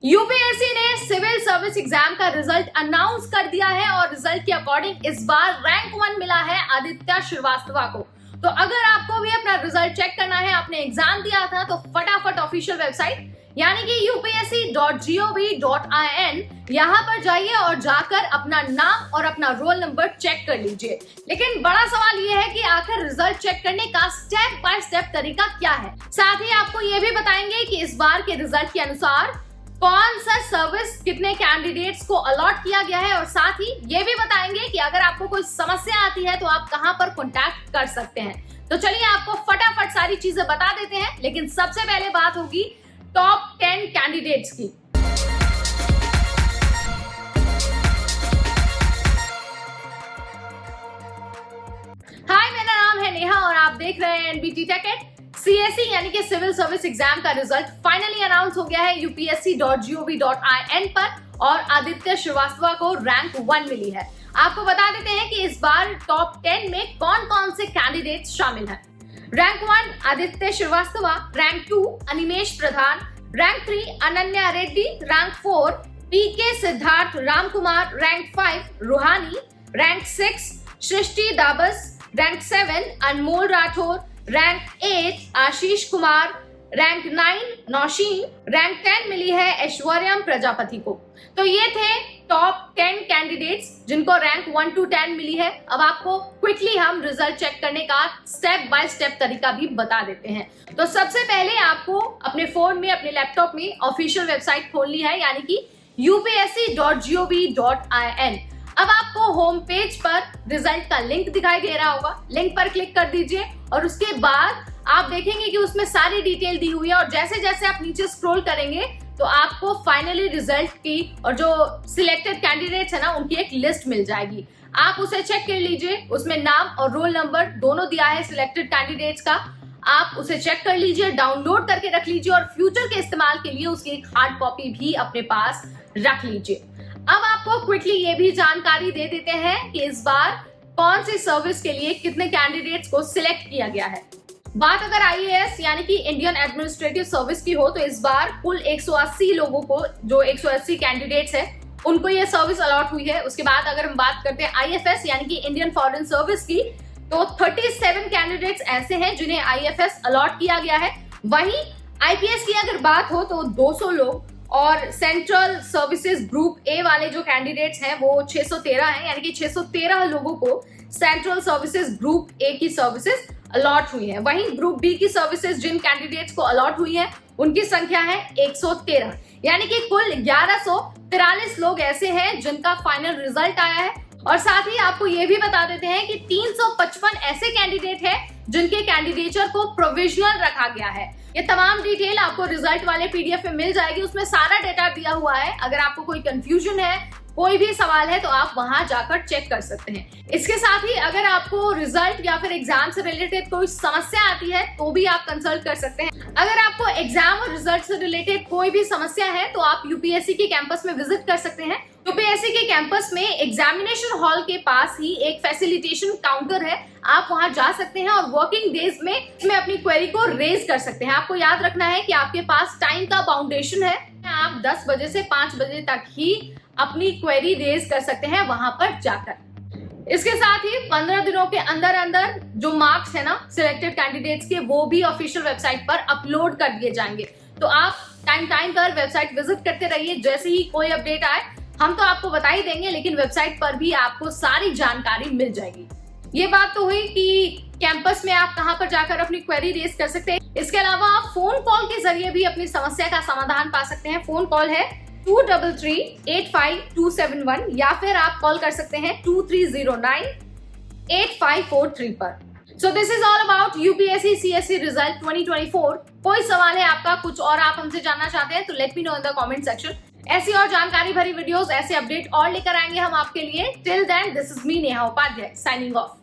UPSC ने civil service exam का result announce कर दिया है और रिजल्ट के अकॉर्डिंग इस बार रैंक 1 मिला है आदित्य श्रीवास्तव को। तो अगर आपको भी अपना रिजल्ट चेक करना है, आपने एग्जाम दिया था, तो फटाफट ऑफिशियल वेबसाइट यानी कि upsc.gov.in यहाँ पर जाइए और जाकर अपना नाम और अपना रोल नंबर चेक कर लीजिए। लेकिन बड़ा सवाल ये है कि आखिर रिजल्ट चेक करने का स्टेप बाय स्टेप तरीका क्या है। साथ ही आपको ये भी बताएंगे कि इस बार के रिजल्ट के अनुसार कौन सा सर्विस कितने कैंडिडेट्स को अलॉट किया गया है, और साथ ही ये भी बताएंगे कि अगर आपको कोई समस्या आती है तो आप कहां पर कांटेक्ट कर सकते हैं। तो चलिए आपको फटाफट सारी चीजें बता देते हैं, लेकिन सबसे पहले बात होगी टॉप 10 कैंडिडेट्स की। हाय, मेरा नाम है नेहा और आप देख रहे हैं एनबीटी टेक। सीएसई यानी कि सिविल सर्विस एग्जाम का रिजल्ट फाइनली अनाउंस हो गया है upsc.gov.in पर और आदित्य श्रीवास्तव को रैंक 1 मिली है। आपको बता देते हैं कि इस बार टॉप 10 में कौन कौन से कैंडिडेट्स शामिल हैं। रैंक 1 आदित्य श्रीवास्तव, रैंक 2 अनिमेश प्रधान, रैंक 3 अनन्या रेड्डी, रैंक 4 पीके सिद्धार्थ रामकुमार, रैंक 5 रूहानी, रैंक 6 सृष्टि दाबस, रैंक 7 अनमोल Rathore, rank 8 Ashish Kumar, rank 9 Nausheen, rank 10 मिली है ऐश्वर्यम प्रजापति को। तो ये थे टॉप 10 कैंडिडेट्स जिनको रैंक 1 to 10 मिली है। अब आपको क्विकली हम रिजल्ट चेक करने का स्टेप बाय स्टेप तरीका भी बता देते हैं। तो सबसे पहले आपको अपने फोन में, अपने लैपटॉप में ऑफिशियल वेबसाइट खोलनी है यानी कि upsc.gov.in। अब आपको होम पेज पर रिजल्ट का लिंक दिखाई दे रहा होगा, लिंक पर क्लिक कर दीजिए और उसके बाद आप देखेंगे कि उसमें सारी डिटेल दी हुई है और जैसे जैसे आप नीचे स्क्रॉल करेंगे तो आपको फाइनली रिजल्ट की और जो सिलेक्टेड कैंडिडेट्स है ना, उनकी एक लिस्ट मिल जाएगी। आप उसे चेक कर लीजिए, उसमें नाम और रोल नंबर दोनों दिया है सिलेक्टेड कैंडिडेट्स का। आप उसे चेक कर लीजिए, डाउनलोड करके रख लीजिए और फ्यूचर के इस्तेमाल के लिए उसकी एक हार्ड कॉपी भी अपने पास रख लीजिए। अब आपको क्विकली ये भी जानकारी दे देते हैं कि इस बार कौन सी सर्विस के लिए कितने कैंडिडेट्स को सिलेक्ट किया गया है। बात अगर आईएएस यानी कि इंडियन एडमिनिस्ट्रेटिव सर्विस की हो तो इस बार कुल 180 लोगों को, जो 180 कैंडिडेट्स है, उनको ये सर्विस अलॉट हुई है। उसके बाद अगर हम बात करते हैं आईएफएस यानी कि इंडियन फॉरेन सर्विस की, तो 37 कैंडिडेट्स ऐसे हैं जिन्हें आईएफएस अलॉट किया गया है। वहीं आईपीएस की अगर बात हो तो 200 लोग, और सेंट्रल सर्विसेज ग्रुप ए वाले जो कैंडिडेट्स हैं वो 613 हैं, यानी कि 613 लोगों को सेंट्रल सर्विसेज ग्रुप ए की सर्विसेज अलॉट हुई है। वहीं ग्रुप बी की सर्विसेज जिन कैंडिडेट्स को अलॉट हुई है उनकी संख्या है 113, यानी कि कुल 1143 लोग ऐसे हैं जिनका फाइनल रिजल्ट आया है। और साथ ही आपको ये भी बता देते हैं कि 355 ऐसे कैंडिडेट हैं जिनके कैंडिडेचर को प्रोविजनल रखा गया है। ये तमाम डिटेल आपको रिजल्ट वाले पीडीएफ में मिल जाएगी, उसमें सारा डेटा दिया हुआ है। अगर आपको कोई कंफ्यूजन है, कोई भी सवाल है, तो आप वहां जाकर चेक कर सकते हैं। इसके साथ ही अगर आपको रिजल्ट या फिर एग्जाम से रिलेटेड कोई समस्या आती है तो भी आप कंसल्ट कर सकते हैं। अगर आपको एग्जाम और रिजल्ट से रिलेटेड कोई भी समस्या है तो आप यूपीएससी के कैंपस में विजिट कर सकते हैं। यूपीएससी के कैंपस में एग्जामिनेशन हॉल के पास ही एक फैसिलिटेशन काउंटर है, आप वहां जा सकते हैं और वर्किंग डेज में अपनी क्वेरी को रेज कर सकते हैं। आपको याद रखना है कि आपके पास टाइम का बाउंडेशन है, आप 10 बजे से 5 बजे तक ही अपनी क्वेरी रेज कर सकते हैं वहां पर जाकर। इसके साथ ही 15 दिनों के अंदर अंदर जो मार्क्स है ना सिलेक्टेड कैंडिडेट्स के, वो भी ऑफिशियल वेबसाइट पर अपलोड कर दिए जाएंगे। तो आप टाइम पर वेबसाइट विजिट करते रहिए, जैसे ही कोई अपडेट आए हम तो आपको बता ही देंगे, लेकिन वेबसाइट पर भी आपको सारी जानकारी मिल जाएगी। ये बात तो हुई कि कैंपस में आप कहां पर जाकर अपनी क्वेरी रेज कर सकते हैं। इसके अलावा आप फोन कॉल के जरिए भी अपनी समस्या का समाधान पा सकते हैं। फोन कॉल है 23385271 या फिर आप कॉल कर सकते हैं 23098543 पर। So this is all about UPSC CSE result 2024। कोई सवाल है आपका, कुछ और आप हमसे जानना चाहते हैं तो let me know in the comment section. ऐसी और जानकारी भरी वीडियोस, ऐसे अपडेट और लेकर आएंगे हम आपके लिए। Till then, this is me Neha Upadhyay signing of.